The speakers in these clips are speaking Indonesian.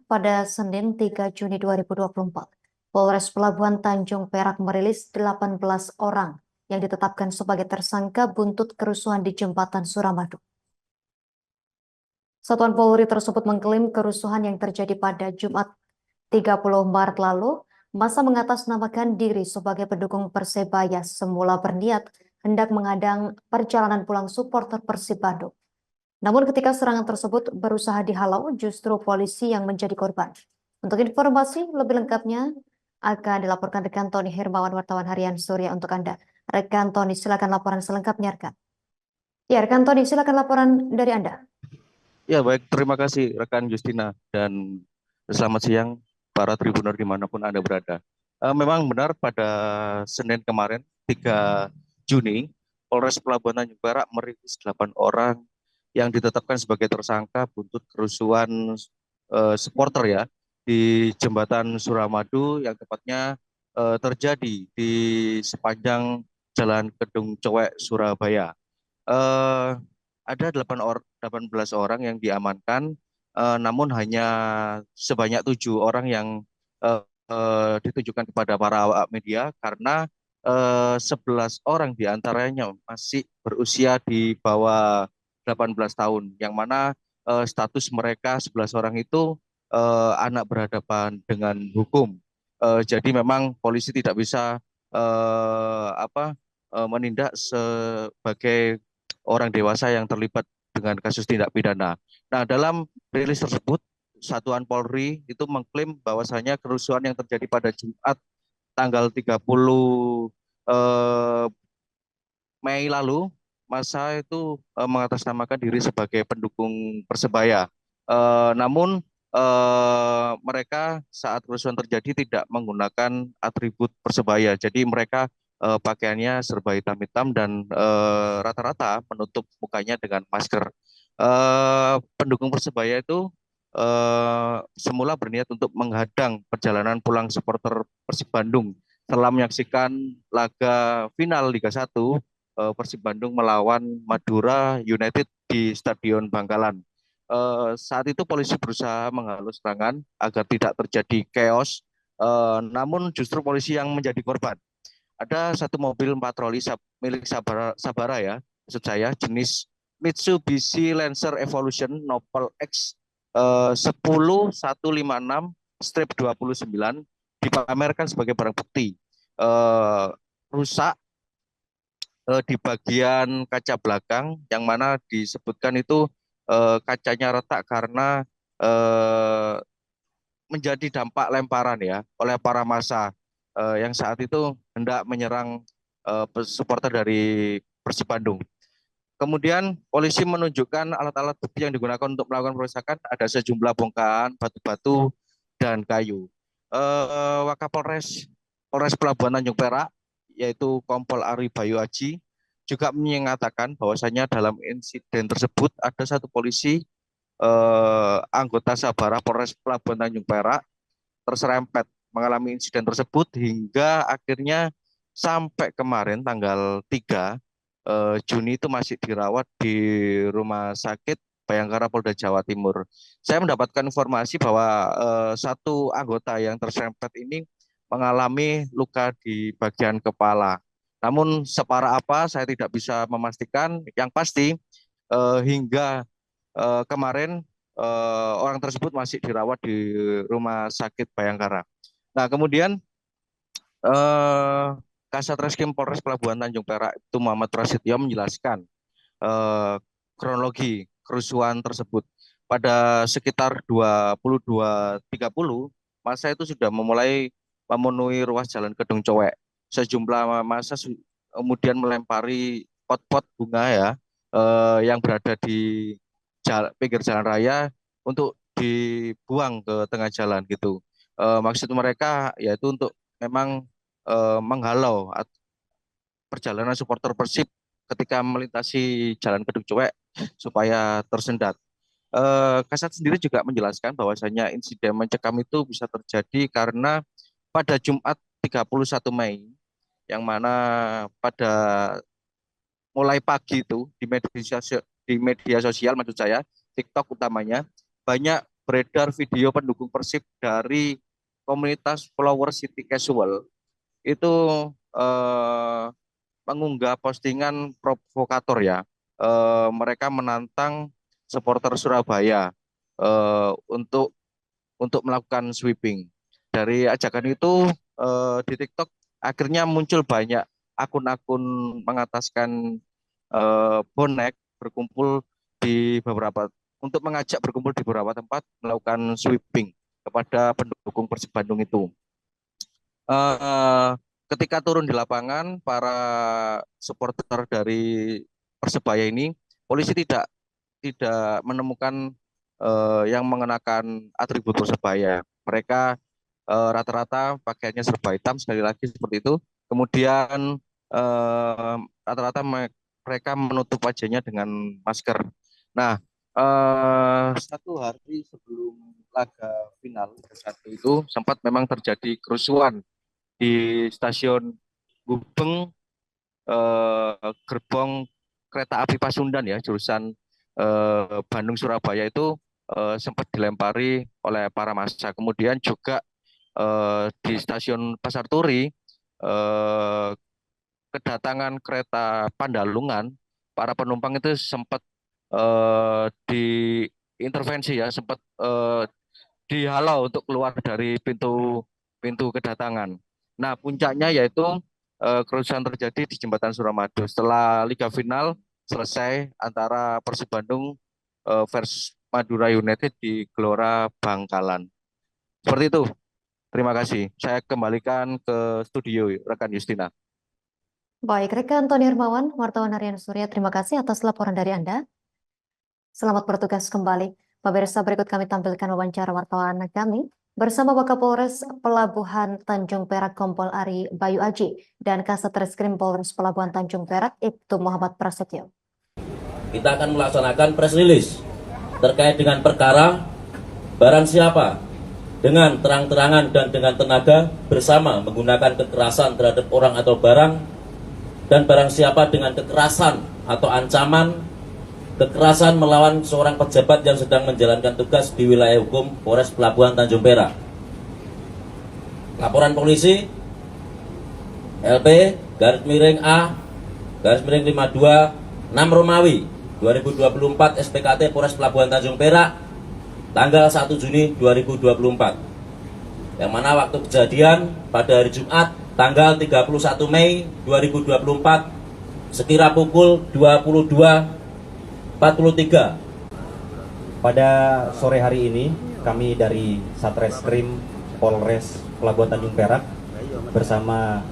Pada Senin 3 Juni 2024, Polres Pelabuhan Tanjung Perak merilis 18 orang yang ditetapkan sebagai tersangka buntut kerusuhan di Jembatan Suramadu. Satuan Polri tersebut mengklaim kerusuhan yang terjadi pada Jumat 30 Maret lalu, massa mengatasnamakan diri sebagai pendukung Persebaya semula berniat hendak menghadang perjalanan pulang supporter Persib Bandung. Namun ketika serangan tersebut berusaha dihalau, justru polisi yang menjadi korban. Untuk informasi lebih lengkapnya akan dilaporkan rekan Tony Hermawan, wartawan harian Surya untuk Anda. Rekan Tony, silakan laporan selengkapnya, rekan. Ya, rekan Tony, silakan laporan dari Anda. Ya, baik. Terima kasih rekan Justina dan selamat siang para Tribuners dimanapun Anda berada. Memang benar pada Senin kemarin 3 Juni, Polres Pelabuhan Tanjung Perak merilis 8 orang yang ditetapkan sebagai tersangka buntut kerusuhan supporter ya di Jembatan Suramadu yang tepatnya terjadi di sepanjang Jalan Kedung Cowek, Surabaya. Eh, ada 18 orang yang diamankan, namun hanya sebanyak 7 orang yang ditunjukkan kepada para awak media karena 11 orang diantaranya masih berusia di bawah 18 tahun, yang mana status mereka 11 orang itu anak berhadapan dengan hukum. Jadi memang polisi tidak bisa menindak sebagai orang dewasa yang terlibat dengan kasus tindak pidana. Nah, dalam rilis tersebut, Satuan Polri itu mengklaim bahwasanya kerusuhan yang terjadi pada Jumat tanggal 30 eh, Mei lalu, masa itu mengatasnamakan diri sebagai pendukung Persebaya. Namun mereka saat kerusuhan terjadi tidak menggunakan atribut Persebaya. Jadi mereka pakaiannya serba hitam-hitam dan rata-rata menutup mukanya dengan masker. Pendukung Persebaya itu semula berniat untuk menghadang perjalanan pulang supporter Persib Bandung setelah menyaksikan laga final Liga 1 Persib Bandung melawan Madura United di Stadion Bangkalan. Saat itu polisi berusaha menghalau serangan agar tidak terjadi chaos, namun justru polisi yang menjadi korban. Ada satu mobil patroli milik Sabara ya, maksud saya, jenis Mitsubishi Lancer Evolution Noble X 10156-29 dipamerkan sebagai barang bukti. Rusak di bagian kaca belakang, yang mana disebutkan itu kacanya retak karena eh, menjadi dampak lemparan ya oleh para massa yang saat itu hendak menyerang supporter dari Persib Bandung. Kemudian polisi menunjukkan alat-alat bukti yang digunakan untuk melakukan perusakan, ada sejumlah bongkahan, batu-batu, dan kayu. Wakapolres Polres Pelabuhan Tanjung Perak, yaitu Kompol Ari Bayu Aji, juga mengatakan bahwasanya dalam insiden tersebut ada satu polisi anggota Sabara Polres Pelabuhan Tanjung Perak terserempet mengalami insiden tersebut hingga akhirnya sampai kemarin tanggal 3 Juni itu masih dirawat di Rumah Sakit Bayangkara Polda Jawa Timur. Saya mendapatkan informasi bahwa satu anggota yang terserempet ini mengalami luka di bagian kepala. Namun separah apa saya tidak bisa memastikan. Yang pasti hingga kemarin orang tersebut masih dirawat di Rumah Sakit Bayangkara. Nah, kemudian eh, Kasat Reskrim Polres Pelabuhan Tanjung Perak itu Muhammad Prasetyo menjelaskan eh, kronologi kerusuhan tersebut. Pada sekitar 22.30, masa itu sudah memulai memenuhi ruas Jalan Kedung Cowek. Sejumlah masa kemudian melempari pot-pot bunga ya yang berada di pinggir jalan raya untuk dibuang ke tengah jalan gitu. Maksud mereka yaitu untuk memang menghalau perjalanan supporter Persib ketika melintasi Jalan Kedung Cuek supaya tersendat. Kasat sendiri juga menjelaskan bahwasanya insiden mencekam itu bisa terjadi karena pada Jumat 31 Mei, yang mana pada mulai pagi itu di media sosial maksud saya, TikTok utamanya, banyak beredar video pendukung Persib dari komunitas follower City Casual itu mengunggah postingan provokator ya. Mereka menantang supporter Surabaya untuk melakukan sweeping. Dari ajakan itu di TikTok akhirnya muncul banyak akun-akun mengataskan bonek berkumpul di beberapa untuk mengajak berkumpul di beberapa tempat melakukan sweeping kepada pendukung Persib Bandung itu. Ketika turun di lapangan, para supporter dari Persebaya ini, polisi tidak menemukan yang mengenakan atribut Persebaya. Mereka rata-rata pakaiannya serba hitam, sekali lagi seperti itu. Kemudian rata-rata mereka menutup wajahnya dengan masker. Nah, satu hari sebelum laga final Liga 1 itu sempat memang terjadi kerusuhan di stasiun Gubeng, gerbong kereta api Pasundan ya, jurusan Bandung Surabaya itu sempat dilempari oleh para massa. Kemudian juga di stasiun Pasar Turi, kedatangan kereta Pandalungan, para penumpang itu sempat diintervensi ya, sempat dihalau untuk keluar dari pintu kedatangan. Nah, puncaknya yaitu kerusuhan terjadi di Jembatan Suramadu setelah Liga Final selesai antara Persib Bandung versus Madura United di Gelora Bangkalan. Seperti itu. Terima kasih. Saya kembalikan ke studio rekan Justina. Baik, rekan Tony Hermawan, wartawan Harian Surya, terima kasih atas laporan dari Anda. Selamat bertugas kembali. Pemirsa, berikut kami tampilkan wawancara wartawan kami bersama Wakapolres Pelabuhan Tanjung Perak Kompol Ari Bayu Aji dan Kasat Reskrim Polres Pelabuhan Tanjung Perak Ibtu Muhammad Prasetyo. Kita akan melaksanakan press release terkait dengan perkara barang siapa dengan terang-terangan dan dengan tenaga bersama menggunakan kekerasan terhadap orang atau barang, dan barang siapa dengan kekerasan atau ancaman kekerasan melawan seorang pejabat yang sedang menjalankan tugas di wilayah hukum Polres Pelabuhan Tanjung Perak. Laporan polisi LP _A_52 6 Romawi 2024 SPKT Polres Pelabuhan Tanjung Perak tanggal 1 Juni 2024, yang mana waktu kejadian pada hari Jumat tanggal 31 Mei 2024 sekira pukul 22.43. Pada sore hari ini kami dari Satreskrim Polres Pelabuhan Tanjung Perak bersama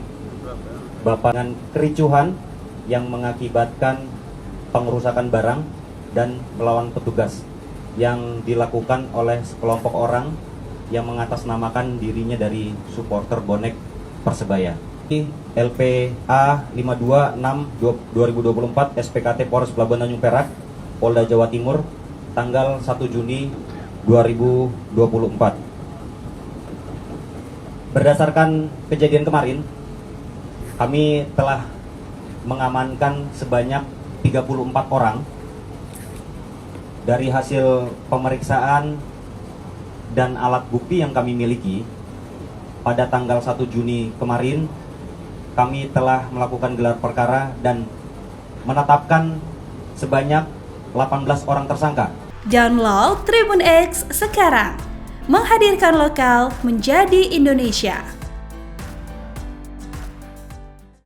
Bapangan kericuhan yang mengakibatkan pengerusakan barang dan melawan petugas yang dilakukan oleh sekelompok orang yang mengatasnamakan dirinya dari supporter bonek Persebaya. LPA 526 2024 SPKT Polres Pelabuhan Tanjung Perak Polda Jawa Timur tanggal 1 Juni 2024. Berdasarkan kejadian kemarin, kami telah mengamankan sebanyak 34 orang. Dari hasil pemeriksaan dan alat bukti yang kami miliki, pada tanggal 1 Juni kemarin, kami telah melakukan gelar perkara dan menetapkan sebanyak 18 orang tersangka. Download Tribun X sekarang, menghadirkan lokal menjadi Indonesia.